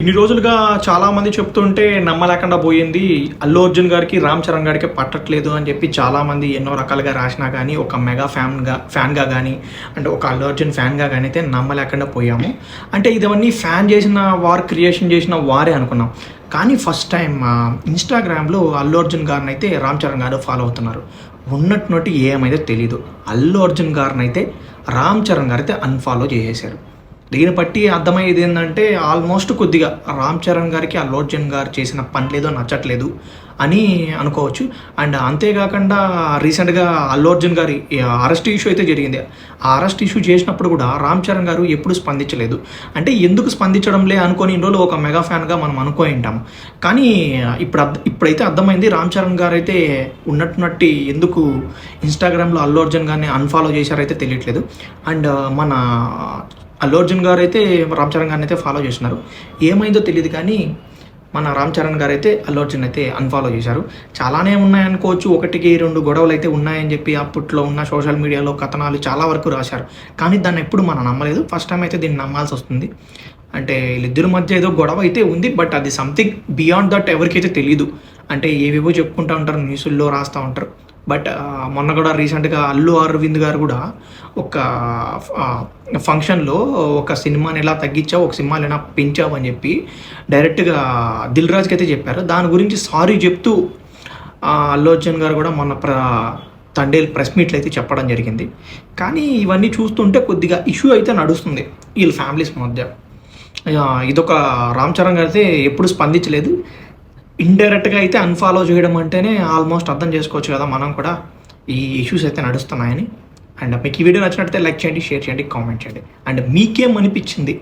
ఇన్ని రోజులుగా చాలామంది చెప్తుంటే నమ్మలేకుండా పోయింది. అల్లు అర్జున్ గారికి, రామ్ చరణ్ గారికి పట్టట్లేదు అని చెప్పి చాలామంది ఎన్నో రకాలుగా రాసినా కానీ, ఒక మెగా ఫ్యాన్గా కానీ, అంటే ఒక అల్లు అర్జున్ ఫ్యాన్గా కానీ అయితే నమ్మలేకుండా పోయాము. అంటే ఇవన్నీ ఫ్యాన్ చేసిన వారు, క్రియేషన్ చేసిన వారే అనుకున్నాం. కానీ ఫస్ట్ టైం ఇన్స్టాగ్రామ్లో అల్లు అర్జున్ గారిని అయితే రామ్ చరణ్ గారు ఫాలో అవుతున్నారు. ఉన్నట్టు ఏమైతే తెలీదు. అల్లు అర్జున్ గారిని అయితే రామ్ చరణ్ గారు అయితే అన్ఫాలో చేసేశారు. దీన్ని బట్టి అర్థమయ్యేది ఏంటంటే ఆల్మోస్ట్ కొద్దిగా రామ్ చరణ్ గారికి అల్లు అర్జున్ గారు చేసిన పని లేదో నచ్చట్లేదు అని అనుకోవచ్చు. అండ్ అంతేకాకుండా రీసెంట్గా అల్లు అర్జున్ గారి అరెస్ట్ ఇష్యూ అయితే జరిగింది. ఆ అరెస్ట్ ఇష్యూ చేసినప్పుడు కూడా రామ్ చరణ్ గారు ఎప్పుడు స్పందించలేదు. అంటే ఎందుకు స్పందించడం లే అనుకొని ఇన్ని రోజులు ఒక మెగా ఫ్యాన్గా మనం అనుకొని ఉంటాము. కానీ ఇప్పుడైతే అర్థమైంది రామ్ చరణ్ గారు అయితే ఉన్నట్టు ఎందుకు ఇన్స్టాగ్రామ్లో అల్లు అర్జున్ గారిని అన్ఫాలో చేశారైతే తెలియట్లేదు. అండ్ మన అల్లు అర్జున్ గారు అయితే రామ్ చరణ్ గారిని అయితే ఫాలో చేస్తున్నారు. ఏమైందో తెలియదు కానీ మన రామ్ చరణ్ గారు అయితే అల్లు అర్జున్ అయితే అన్ఫాలో చేశారు. చాలానే ఉన్నాయనుకోవచ్చు. 1-2 గొడవలు అయితే ఉన్నాయని చెప్పి అప్పట్లో ఉన్న సోషల్ మీడియాలో కథనాలు చాలా వరకు రాశారు. కానీ దాన్ని ఎప్పుడు మనం నమ్మలేదు. ఫస్ట్ టైం అయితే దీన్ని నమ్మాల్సి వస్తుంది. అంటే వీళ్ళిద్దరి మధ్య ఏదో గొడవ అయితే ఉంది. బట్ అది సంథింగ్ బియాండ్ దట్ ఎవరికైతే తెలీదు. అంటే ఏవేవో చెప్పుకుంటూ ఉంటారు, న్యూస్ల్లో రాస్తూ ఉంటారు. బట్ మొన్న కూడా రీసెంట్గా అల్లు అరవింద్ గారు కూడా ఒక ఫంక్షన్లో ఒక సినిమాని ఎలా తగ్గించావు, ఒక సినిమాని ఎలా పెంచావు అని చెప్పి డైరెక్ట్గా దిల్ రాజుకి అయితే చెప్పారు. దాని గురించి సారీ చెప్తూ అల్లు అర్జున్ గారు కూడా మొన్న తండేల్ ప్రెస్ మీట్లు అయితే చెప్పడం జరిగింది. కానీ ఇవన్నీ చూస్తుంటే కొద్దిగా ఇష్యూ అయితే నడుస్తుంది వీళ్ళ ఫ్యామిలీస్ మధ్య. ఇదొక రామ్ చరణ్ గారు అయితే ఎప్పుడు స్పందించలేదు. ఇండైరెక్ట్గా అయితే అన్ఫాలో చేయడం అంటేనే ఆల్మోస్ట్ అర్థం చేసుకోవచ్చు కదా మనం కూడా ఈ ఇష్యూస్ అయితే నడుస్తున్నాయని. అండ్ మీకు ఈ వీడియో నచ్చినట్లయితే లైక్ చేయండి, షేర్ చేయండి, కామెంట్ చేయండి. అండ్ మీకేమనిపించింది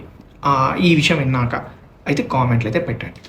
ఈ విషయం విన్నాక అయితే కామెంట్లు అయితే పెట్టండి.